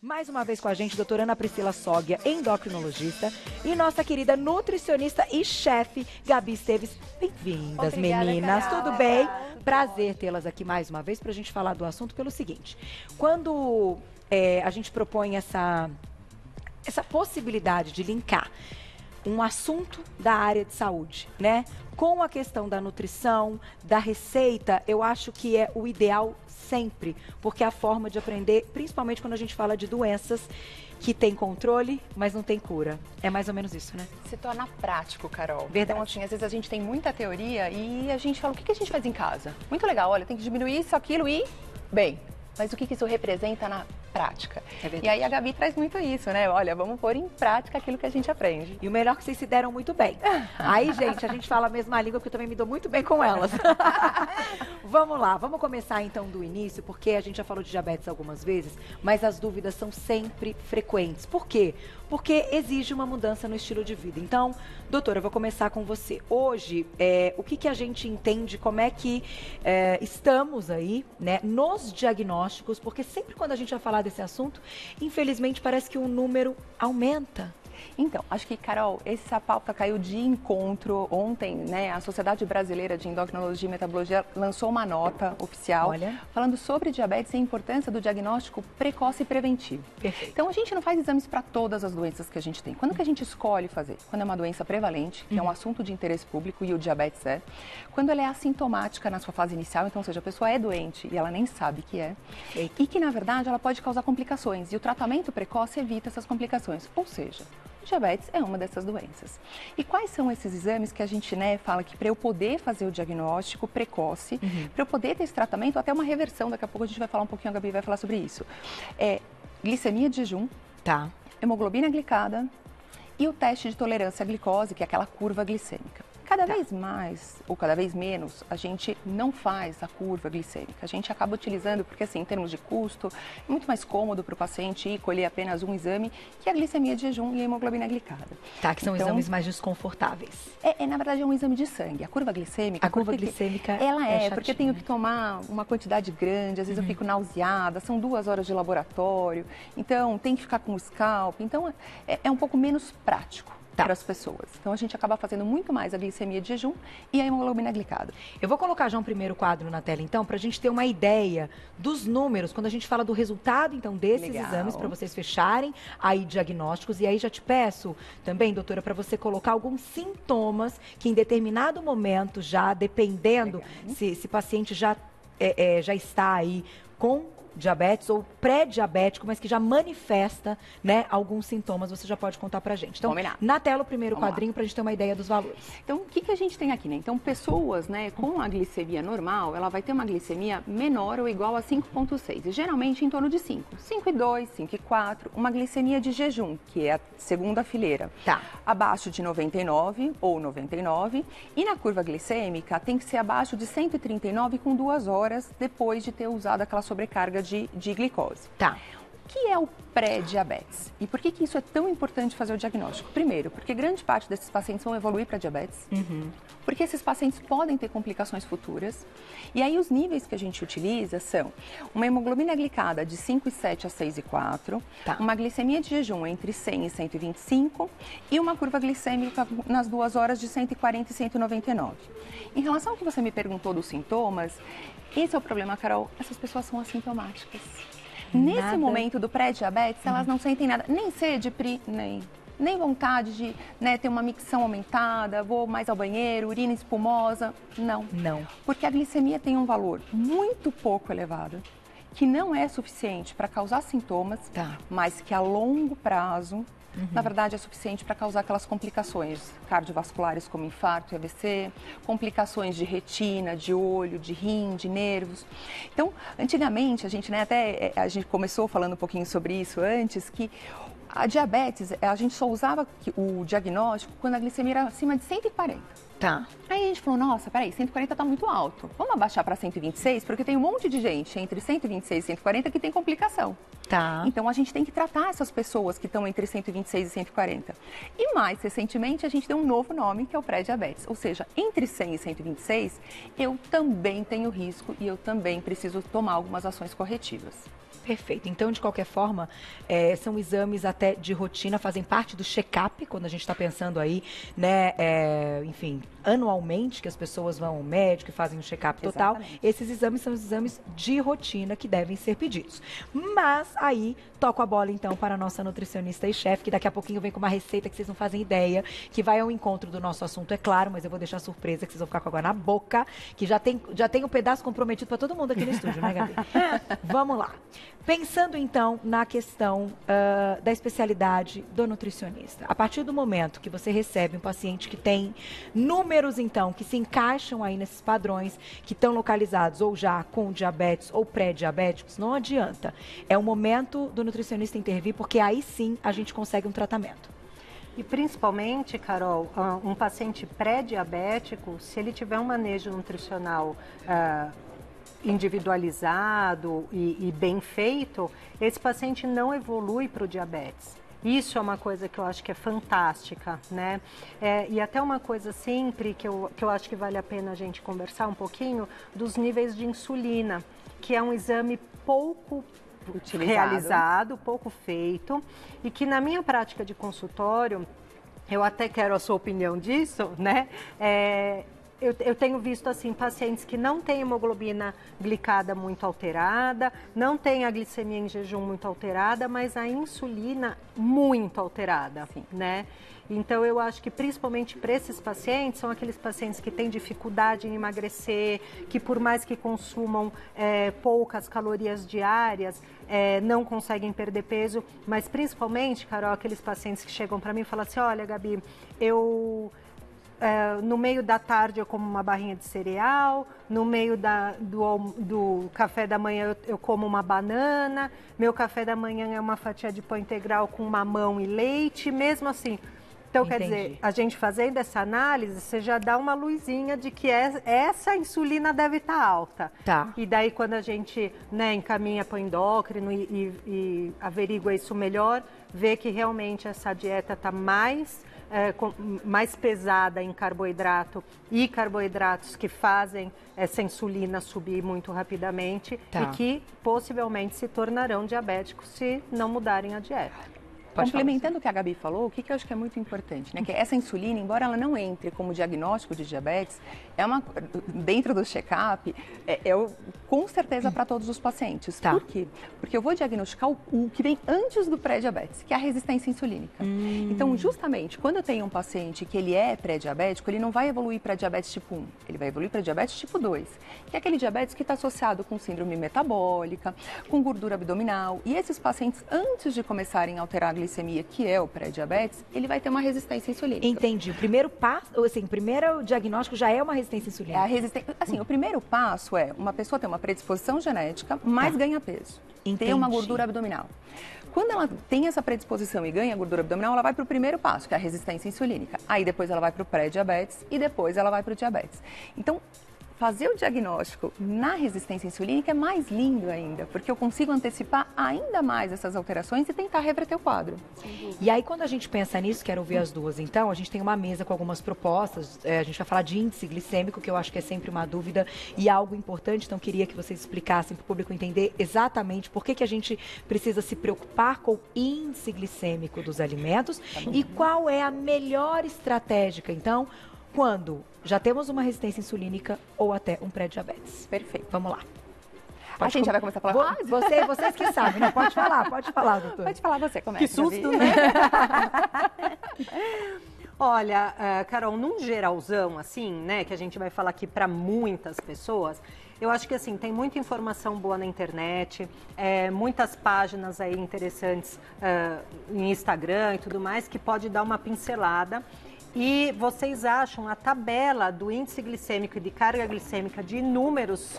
Mais uma vez com a gente, doutora Ana Priscila Sóguia, endocrinologista, e nossa querida nutricionista e chefe, Gabi Esteves. Bem-vindas, meninas. Carol. Tudo bem? Prazer tê-las aqui mais uma vez para a gente falar do assunto pelo seguinte. Quando a gente propõe essa possibilidade de linkar um assunto da área de saúde, né? Com a questão da nutrição, da receita, eu acho que é o ideal sempre, porque é a forma de aprender, principalmente quando a gente fala de doenças que tem controle, mas não tem cura. É mais ou menos isso, né? Se torna prático, Carol. Verdade. Então, assim, às vezes a gente tem muita teoria e a gente fala, o que a gente faz em casa? Muito legal, olha, tem que diminuir isso, aquilo e... Bem, mas o que isso representa na prática? É verdade. E aí a Gabi traz muito isso, né? Olha, vamos pôr em prática aquilo que a gente aprende. E o melhor é que vocês se deram muito bem. Aí, gente, a gente fala a mesma língua, porque eu também me dou muito bem com elas. Vamos lá, vamos começar então do início, porque a gente já falou de diabetes algumas vezes, mas as dúvidas são sempre frequentes. Por quê? Porque exige uma mudança no estilo de vida. Então, doutora, eu vou começar com você. Hoje, o que a gente entende, como é que estamos aí, né, nos diagnósticos, porque sempre quando a gente vai falar desse assunto, infelizmente parece que o número aumenta. Então, acho que, Carol, essa pauta caiu de encontro ontem, né? A Sociedade Brasileira de Endocrinologia e Metabologia lançou uma nota oficial falando sobre diabetes e a importância do diagnóstico precoce e preventivo. Perfeito. Então, a gente não faz exames para todas as doenças que a gente tem. Quando que a gente escolhe fazer? Quando é uma doença prevalente, que é um assunto de interesse público, e o diabetes é. Quando ela é assintomática na sua fase inicial, então, ou seja, a pessoa é doente e ela nem sabe que é. Perfeito. E que, na verdade, ela pode causar complicações. E o tratamento precoce evita essas complicações. Ou seja, diabetes é uma dessas doenças. E quais são esses exames que a gente, né, fala que para eu poder fazer o diagnóstico precoce, para eu poder ter esse tratamento, até uma reversão, daqui a pouco a gente vai falar um pouquinho, a Gabi vai falar sobre isso. Glicemia de jejum, Tá. hemoglobina glicada e o teste de tolerância à glicose, que é aquela curva glicêmica. Cada vez mais, ou cada vez menos, a gente não faz a curva glicêmica. A gente acaba utilizando, porque assim, em termos de custo, é muito mais cômodo para o paciente ir colher apenas um exame, que é a glicemia de jejum e a hemoglobina glicada. Tá, que são Então, exames mais desconfortáveis. Na verdade, é um exame de sangue. A curva glicêmica... A curva glicêmica ela é porque chatinha. tenho que tomar uma quantidade grande, às vezes eu fico nauseada, são 2 horas de laboratório, então tem que ficar com o scalp, então é um pouco menos prático. Tá. Para as pessoas. Então, a gente acaba fazendo muito mais a glicemia de jejum e a hemoglobina glicada. Eu vou colocar já um primeiro quadro na tela, então, para a gente ter uma ideia dos números, quando a gente fala do resultado, então, desses Legal. exames, para vocês fecharem aí diagnósticos. E aí já te peço também, doutora, para você colocar alguns sintomas que em determinado momento, já dependendo se esse paciente já está aí com diabetes ou pré-diabético, mas que já manifesta, né, alguns sintomas, você já pode contar pra gente. Então, Combinado. na tela o primeiro Vamos quadrinho pra gente ter uma ideia dos valores. Então, o que a gente tem aqui, né? Então, pessoas, né, com a glicemia normal, ela vai ter uma glicemia menor ou igual a 5,6. E geralmente em torno de 5. 5,2, 5,4. Uma glicemia de jejum, que é a segunda fileira. Tá. Abaixo de 99 ou 99. E na curva glicêmica tem que ser abaixo de 139 com 2 horas depois de ter usado aquela sobrecarga de glicose. Tá. O que é o pré-diabetes? E por que isso é tão importante fazer o diagnóstico? Primeiro, porque grande parte desses pacientes vão evoluir para diabetes, porque esses pacientes podem ter complicações futuras. E aí os níveis que a gente utiliza são uma hemoglobina glicada de 5,7 a 6,4, Tá. uma glicemia de jejum entre 100 e 125 e uma curva glicêmica nas 2 horas de 140 e 199. Em relação ao que você me perguntou dos sintomas, esse é o problema, Carol, essas pessoas são assintomáticas. Nesse momento do pré-diabetes, elas não sentem nada, nem sede, nem vontade de, né, ter uma micção aumentada, vou mais ao banheiro, urina espumosa. Não. Não. Porque a glicemia tem um valor muito pouco elevado, que não é suficiente para causar sintomas, mas que a longo prazo, na verdade, é suficiente para causar aquelas complicações cardiovasculares como infarto e AVC, complicações de retina, de olho, de rim, de nervos. Então, antigamente, a gente, né, até a gente começou falando um pouquinho sobre isso antes, que a diabetes, a gente só usava o diagnóstico quando a glicemia era acima de 140. Tá. Aí a gente falou, nossa, peraí, 140 tá muito alto. Vamos abaixar para 126, porque tem um monte de gente entre 126 e 140 que tem complicação. Tá. Então a gente tem que tratar essas pessoas que estão entre 126 e 140. E mais recentemente a gente deu um novo nome, que é o pré-diabetes. Ou seja, entre 100 e 126, eu também tenho risco e eu também preciso tomar algumas ações corretivas. Perfeito. Então, de qualquer forma, são exames até de rotina, fazem parte do check-up, quando a gente está pensando aí, né, enfim, anualmente, que as pessoas vão ao médico e fazem um check-up total. Exatamente. Esses exames são os exames de rotina que devem ser pedidos. Mas aí, toco a bola então para a nossa nutricionista e chefe, que daqui a pouquinho vem com uma receita que vocês não fazem ideia, que vai ao encontro do nosso assunto, é claro, mas eu vou deixar surpresa, que vocês vão ficar com água na boca, que já tem um pedaço comprometido para todo mundo aqui no estúdio, né, Gabi? Vamos lá. Pensando, então, na questão da especialidade do nutricionista. A partir do momento que você recebe um paciente que tem números, então, que se encaixam aí nesses padrões, que estão localizados ou já com diabetes ou pré-diabéticos, não adianta. É o momento do nutricionista intervir, porque aí sim a gente consegue um tratamento. E principalmente, Carol, um paciente pré-diabético, se ele tiver um manejo nutricional individualizado e bem feito, esse paciente não evolui para o diabetes. Isso é uma coisa que eu acho que é fantástica, né? E até uma coisa sempre que eu acho que vale a pena a gente conversar um pouquinho dos níveis de insulina, que é um exame pouco realizado, pouco feito, e que na minha prática de consultório, eu até quero a sua opinião disso, né? Eu tenho visto, assim, pacientes que não têm hemoglobina glicada muito alterada, não têm a glicemia em jejum muito alterada, mas a insulina muito alterada, né? Então, eu acho que principalmente para esses pacientes, são aqueles pacientes que têm dificuldade em emagrecer, que por mais que consumam poucas calorias diárias, não conseguem perder peso, mas principalmente, Carol, aqueles pacientes que chegam para mim e falam assim, olha, Gabi, no meio da tarde eu como uma barrinha de cereal, no meio do café da manhã eu como uma banana, meu café da manhã é uma fatia de pão integral com mamão e leite, mesmo assim. Então, Entendi. Quer dizer, a gente fazendo essa análise, você já dá uma luzinha de que essa insulina deve estar alta. Tá. E daí, quando a gente encaminha para o endócrino e averigua isso melhor, vê que realmente essa dieta está mais pesada em carboidrato e carboidratos que fazem essa insulina subir muito rapidamente e que possivelmente se tornarão diabéticos se não mudarem a dieta. Complementando o que a Gabi falou, o que eu acho que é muito importante, né? Que essa insulina, embora ela não entre como diagnóstico de diabetes, dentro do check-up, com certeza para todos os pacientes. Tá. Por quê? Porque eu vou diagnosticar o que vem antes do pré-diabetes, que é a resistência insulínica. Então, justamente, quando eu tenho um paciente que ele é pré-diabético, ele não vai evoluir para diabetes tipo 1, ele vai evoluir para diabetes tipo 2, que é aquele diabetes que está associado com síndrome metabólica, com gordura abdominal. E esses pacientes, antes de começarem a alterar a glicemia, que é o pré-diabetes, ele vai ter uma resistência insulínica. Entendi. O primeiro passo, assim, o primeiro diagnóstico já é uma resistência insulínica. Assim, o primeiro passo é uma pessoa ter uma predisposição genética, mas ganha peso. Entendi. Ter uma gordura abdominal. Quando ela tem essa predisposição e ganha gordura abdominal, ela vai para o primeiro passo, que é a resistência insulínica. Aí depois ela vai para o pré-diabetes e depois ela vai para o diabetes. Então, fazer o diagnóstico na resistência insulínica é mais lindo ainda, porque eu consigo antecipar ainda mais essas alterações e tentar reverter o quadro. E aí, quando a gente pensa nisso, quero ouvir as duas, então, a gente tem uma mesa com algumas propostas, a gente vai falar de índice glicêmico, que eu acho que é sempre uma dúvida e algo importante, então queria que vocês explicassem para o público entender exatamente por que a gente precisa se preocupar com o índice glicêmico dos alimentos e qual é a melhor estratégia, então, quando já temos uma resistência insulínica ou até um pré-diabetes. Perfeito. Vamos lá. A gente já vai começar a falar. Vocês que sabem, né? Pode falar, doutor. Pode falar você, começa. Que susto, né? Olha, Carol, num geralzão, assim, né, que a gente vai falar aqui para muitas pessoas, eu acho que, assim, tem muita informação boa na internet, muitas páginas aí interessantes em Instagram e tudo mais, que pode dar uma pincelada. E vocês acham a tabela do índice glicêmico e de carga glicêmica de inúmeros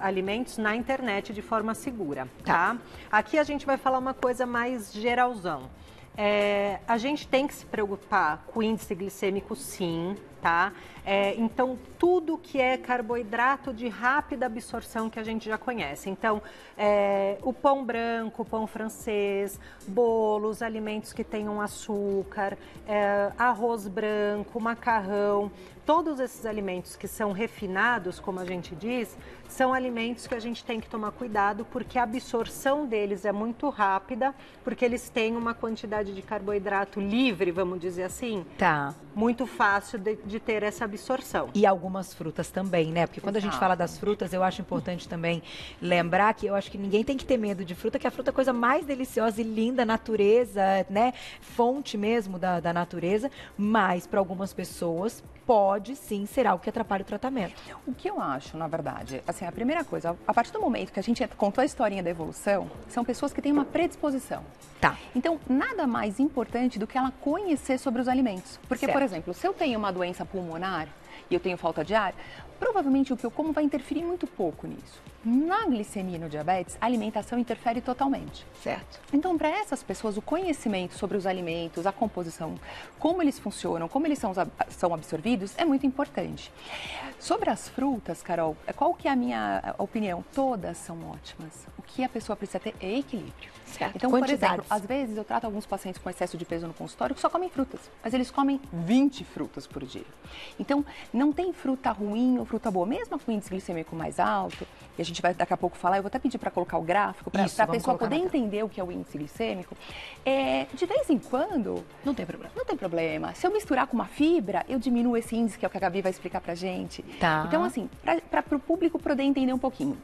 alimentos na internet de forma segura, tá? Aqui a gente vai falar uma coisa mais geralzão. A gente tem que se preocupar com o índice glicêmico, sim, tá? tá? Então, tudo que é carboidrato de rápida absorção que a gente já conhece. Então, o pão branco, o pão francês, bolos, alimentos que tenham açúcar, arroz branco, macarrão, todos esses alimentos que são refinados, como a gente diz, são alimentos que a gente tem que tomar cuidado porque a absorção deles é muito rápida, porque eles têm uma quantidade de carboidrato livre, vamos dizer assim, muito fácil de ter essa absorção. E algumas frutas também, né? Porque quando a gente fala das frutas, eu acho importante também lembrar que eu acho que ninguém tem que ter medo de fruta, que a fruta é a coisa mais deliciosa e linda, natureza, né? Fonte mesmo da natureza, mas para algumas pessoas pode sim ser algo que atrapalha o tratamento. O que eu acho, na verdade, assim, a primeira coisa, a partir do momento que a gente contou a historinha da evolução, são pessoas que têm uma predisposição. Então, nada mais importante do que ela conhecer sobre os alimentos. Porque, por exemplo, se eu tenho uma doença pulmonar e eu tenho falta de ar, provavelmente o que eu como vai interferir muito pouco nisso. Na glicemia e no diabetes, a alimentação interfere totalmente. Certo. Então, para essas pessoas, o conhecimento sobre os alimentos, a composição, como eles funcionam, como eles são absorvidos, é muito importante. Sobre as frutas, Carol, qual que é a minha opinião? Todas são ótimas. O que a pessoa precisa ter é equilíbrio. Certo. Então, por exemplo, às vezes eu trato alguns pacientes com excesso de peso no consultório que só comem frutas, mas eles comem 20 frutas por dia. Então, não tem fruta ruim ou fruta boa, mesmo com índice glicêmico mais alto, e a gente vai daqui a pouco falar, eu vou até pedir para colocar o gráfico, para a pessoa poder entender o que é o índice glicêmico. De vez em quando... Não tem problema. Não tem problema. Se eu misturar com uma fibra, eu diminuo esse índice, que é o que a Gabi vai explicar pra gente. Então, assim, para o público poder entender um pouquinho.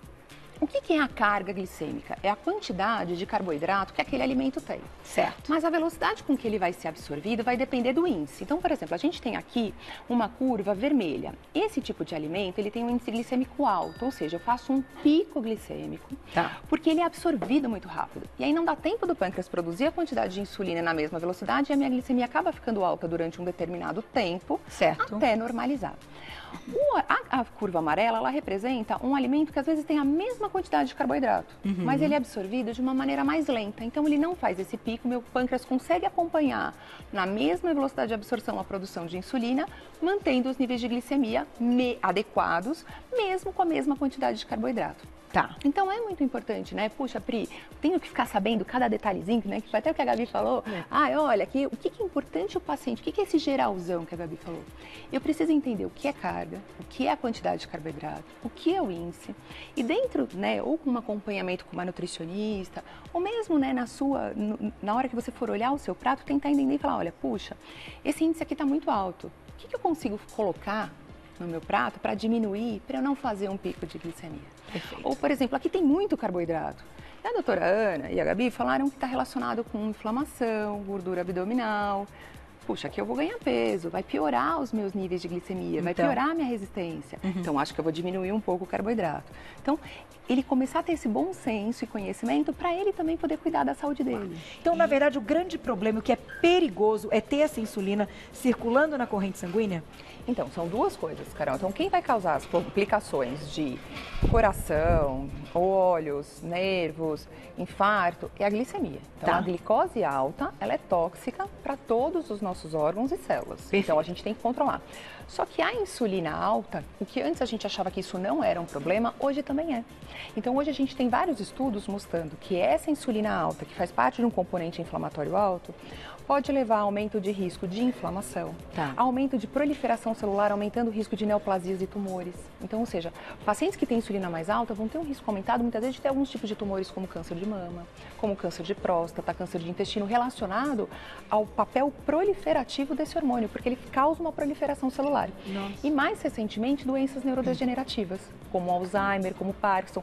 O que é a carga glicêmica? É a quantidade de carboidrato que aquele alimento tem. Certo. Mas a velocidade com que ele vai ser absorvido vai depender do índice. Então, por exemplo, a gente tem aqui uma curva vermelha. Esse tipo de alimento, ele tem um índice glicêmico alto, ou seja, eu faço um pico glicêmico, porque ele é absorvido muito rápido. E aí não dá tempo do pâncreas produzir a quantidade de insulina na mesma velocidade e a minha glicemia acaba ficando alta durante um determinado tempo, até normalizar. A curva amarela, ela representa um alimento que às vezes tem a mesma quantidade de carboidrato, mas ele é absorvido de uma maneira mais lenta. Então, ele não faz esse pico, meu pâncreas consegue acompanhar na mesma velocidade de absorção a produção de insulina, mantendo os níveis de glicemia adequados, mesmo com a mesma quantidade de carboidrato. Então, é muito importante, né? Puxa, Pri, tenho que ficar sabendo cada detalhezinho, né? Que foi até o que a Gabi falou. Olha, o que é importante o paciente? O que é esse geralzão que a Gabi falou? Eu preciso entender o que é carga, o que é a quantidade de carboidrato, o que é o índice. E dentro, né, ou com um acompanhamento com uma nutricionista, ou mesmo, né, na hora que você for olhar o seu prato, tentar entender e falar, olha, puxa, esse índice aqui está muito alto. O que eu consigo colocar no meu prato para diminuir, para eu não fazer um pico de glicemia? Perfeito. Ou, por exemplo, aqui tem muito carboidrato. E a doutora Ana e a Gabi falaram que está relacionado com inflamação, gordura abdominal. Puxa, aqui eu vou ganhar peso, vai piorar os meus níveis de glicemia, vai piorar a minha resistência. Então, acho que eu vou diminuir um pouco o carboidrato. Então, ele começar a ter esse bom senso e conhecimento para ele também poder cuidar da saúde dele. Então, na verdade, o grande problema, o que é perigoso, é ter essa insulina circulando na corrente sanguínea? Então, são duas coisas, Carol. Então, quem vai causar as complicações de coração, olhos, nervos, infarto, é a glicemia. Então, a glicose alta, ela é tóxica para todos os nossos órgãos e células. Então, a gente tem que controlar. Só que a insulina alta, o que antes a gente achava que isso não era um problema, hoje também é. Então, hoje a gente tem vários estudos mostrando que essa insulina alta, que faz parte de um componente inflamatório alto, pode levar a aumento de risco de inflamação, aumento de proliferação celular, aumentando o risco de neoplasias e tumores. Então, ou seja, pacientes que têm insulina mais alta vão ter um risco aumentado, muitas vezes, de ter alguns tipos de tumores, como câncer de mama, como câncer de próstata, câncer de intestino, relacionado ao papel proliferativo desse hormônio, porque ele causa uma proliferação celular. E mais recentemente, doenças neurodegenerativas, como Alzheimer, como Parkinson.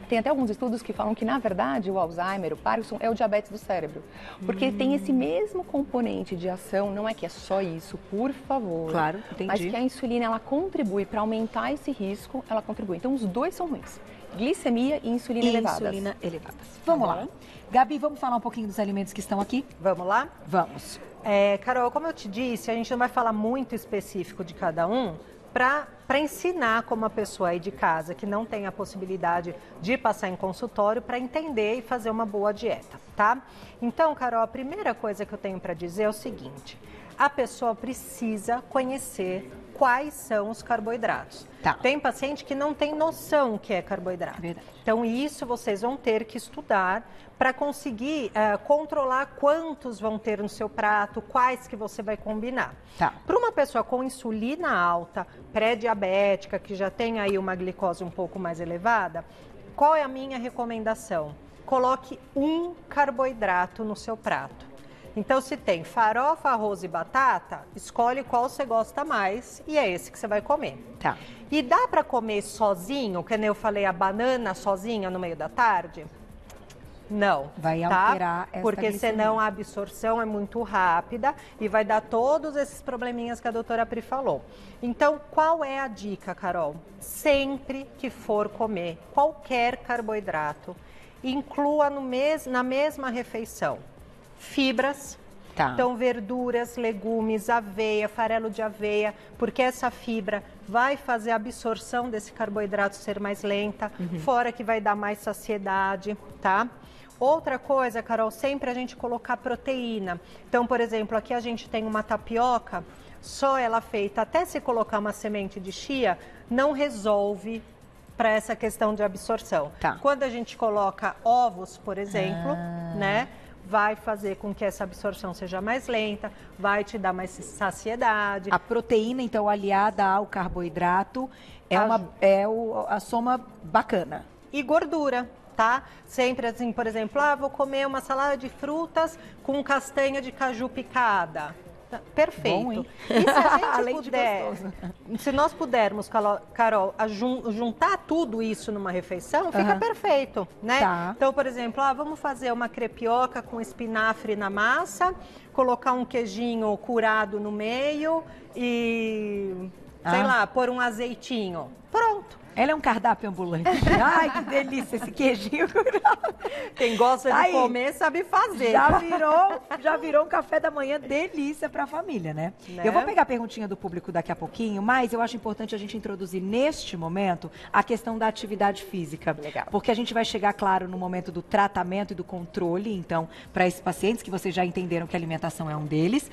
Tem até alguns estudos que falam que, na verdade, o Alzheimer, o Parkinson, é o diabetes do cérebro. Porque tem esse mesmo componente de ação, não é que é só isso, por favor. Claro, entendi. Mas que a insulina, ela contribui para aumentar esse risco, ela contribui. Então, os dois são ruins. Glicemia e insulina elevadas. Vamos lá. Gabi, vamos falar um pouquinho dos alimentos que estão aqui? Vamos lá? Vamos. Carol, como eu te disse, a gente não vai falar muito específico de cada um, para ensinar como a pessoa aí de casa que não tem a possibilidade de passar em consultório para entender e fazer uma boa dieta, tá? Então, Carol, a primeira coisa que eu tenho para dizer é o seguinte: a pessoa precisa conhecer quais são os carboidratos. Tá. Tem paciente que não tem noção que é carboidrato. Verdade. Então, isso vocês vão ter que estudar para conseguir controlar quantos vão ter no seu prato, quais que você vai combinar. Tá. Para uma pessoa com insulina alta, pré-diabética, que já tem aí uma glicose um pouco mais elevada, qual é a minha recomendação? Coloque um carboidrato no seu prato. Então, se tem farofa, arroz e batata, escolhe qual você gosta mais e é esse que você vai comer. Tá. E dá para comer sozinho, que nem eu falei, a banana sozinha no meio da tarde? Não. Vai tá? alterar essa Porque glicemia. senão a absorção é muito rápida e vai dar todos esses probleminhas que a doutora Pri falou. Então, qual é a dica, Carol? Sempre que for comer qualquer carboidrato, inclua na mesma refeição fibras. Tá. Então, verduras, legumes, aveia, farelo de aveia, porque essa fibra vai fazer a absorção desse carboidrato ser mais lenta, fora que vai dar mais saciedade, tá? Outra coisa, Carol, sempre a gente colocar proteína. Então, por exemplo, aqui a gente tem uma tapioca, só ela feita, até se colocar uma semente de chia, não resolve para essa questão de absorção. Tá. Quando a gente coloca ovos, por exemplo, né? Vai fazer com que essa absorção seja mais lenta, vai te dar mais saciedade. A proteína, então, aliada ao carboidrato, a soma bacana. E gordura, tá? Sempre assim, por exemplo, vou comer uma salada de frutas com castanha de caju picada. Perfeito. Bom, hein? E se a gente Além de puder, gostoso. se nós pudermos, Carol, juntar tudo isso numa refeição, fica perfeito, né? Tá. Então, por exemplo, vamos fazer uma crepioca com espinafre na massa, colocar um queijinho curado no meio e, sei lá, pôr um azeitinho. Pronto. Ela é um cardápio ambulante. Ai, que delícia esse queijinho. Quem gosta de Aí, comer sabe fazer. Já virou um café da manhã delícia para a família, né? Eu vou pegar a perguntinha do público daqui a pouquinho, mas eu acho importante a gente introduzir neste momento a questão da atividade física. Legal. Porque a gente vai chegar, claro, no momento do tratamento e do controle, então, para esses pacientes que vocês já entenderam que a alimentação é um deles.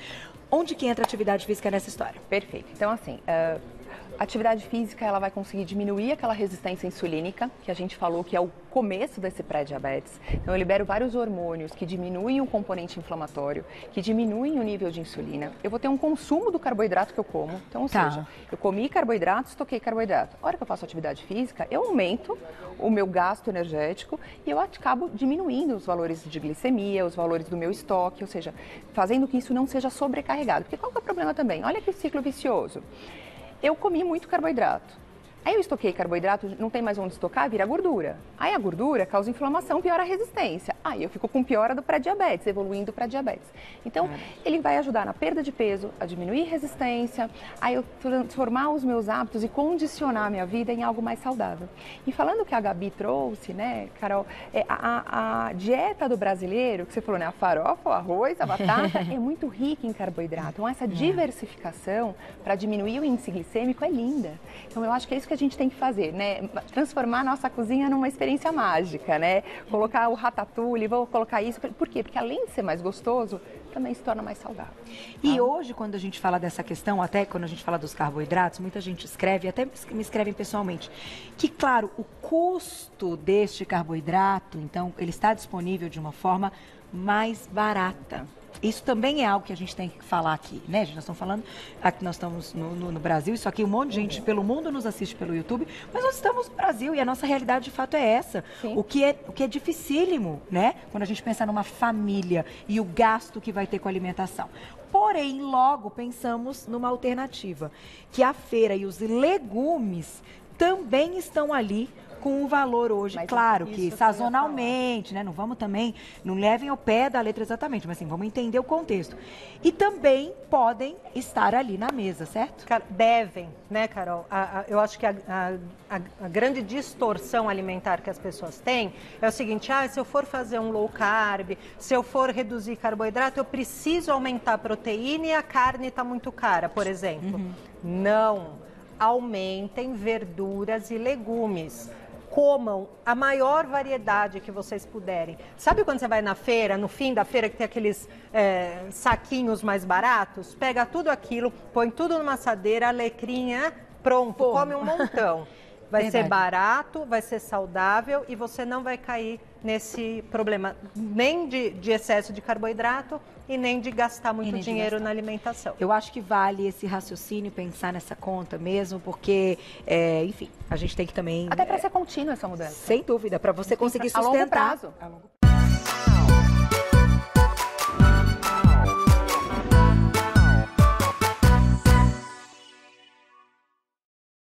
Onde que entra a atividade física nessa história? Perfeito. Então, assim, a atividade física ela vai conseguir diminuir aquela resistência insulínica, que a gente falou que é o começo desse pré-diabetes. Então, eu libero vários hormônios que diminuem o componente inflamatório, que diminuem o nível de insulina. Eu vou ter um consumo do carboidrato que eu como. Então, ou seja, eu comi carboidrato, estoquei carboidrato. A hora que eu faço atividade física, eu aumento o meu gasto energético e eu acabo diminuindo os valores de glicemia, os valores do meu estoque, ou seja, fazendo que isso não seja sobrecarregado. Porque qual que é o problema também? Olha que o ciclo vicioso. Eu comi muito carboidrato. Aí eu estoquei carboidrato, não tem mais onde estocar, vira gordura. Aí a gordura causa inflamação, piora a resistência. Aí eu fico com piora do pré-diabetes, evoluindo para diabetes. Então, ele vai ajudar na perda de peso, a diminuir resistência, a eu transformar os meus hábitos e condicionar a minha vida em algo mais saudável. E falando que a Gabi trouxe, né, Carol, a dieta do brasileiro, que você falou, né, a farofa, o arroz, a batata, é muito rica em carboidrato. Então, essa diversificação para diminuir o índice glicêmico é linda. Então, eu acho que é isso que a gente tem que fazer, né? Transformar a nossa cozinha numa experiência mágica, né? Colocar o ratatouille, vou colocar isso. Por quê? Porque além de ser mais gostoso, também se torna mais saudável. E hoje, quando a gente fala dessa questão, até quando a gente fala dos carboidratos, muita gente escreve, até me escrevem pessoalmente, que, claro, o custo deste carboidrato, então, ele está disponível de uma forma mais barata. Isso também é algo que a gente tem que falar aqui, né? Nós estamos falando, aqui nós estamos no Brasil, isso aqui um monte de gente pelo mundo nos assiste pelo YouTube, mas nós estamos no Brasil e a nossa realidade de fato é essa. O que é dificílimo, né? Quando a gente pensa numa família e o gasto que vai ter com a alimentação. Porém, logo pensamos numa alternativa, que a feira e os legumes também estão ali com o valor hoje, mas claro que sazonalmente, né? Não vamos também, não levem ao pé da letra exatamente, mas assim, vamos entender o contexto. E também podem estar ali na mesa, certo? Devem, né, Carol? Eu acho que a grande distorção alimentar que as pessoas têm é o seguinte, se eu for fazer um low carb, se eu for reduzir carboidrato, eu preciso aumentar a proteína e a carne está muito cara, por exemplo. Não, aumentem verduras e legumes. comam a maior variedade que vocês puderem. Sabe quando você vai na feira, no fim da feira, que tem aqueles saquinhos mais baratos? Pega tudo aquilo, põe tudo numa assadeira, alecrinha, pronto, come um montão. Vai ser barato, vai ser saudável e você não vai cair nesse problema nem de excesso de carboidrato e nem de gastar muito dinheiro na alimentação. Eu acho que vale esse raciocínio, pensar nessa conta mesmo, porque, enfim, a gente tem que também... Até para ser contínua essa mudança. Sem dúvida, para você conseguir sustentar. A longo prazo. A longo prazo.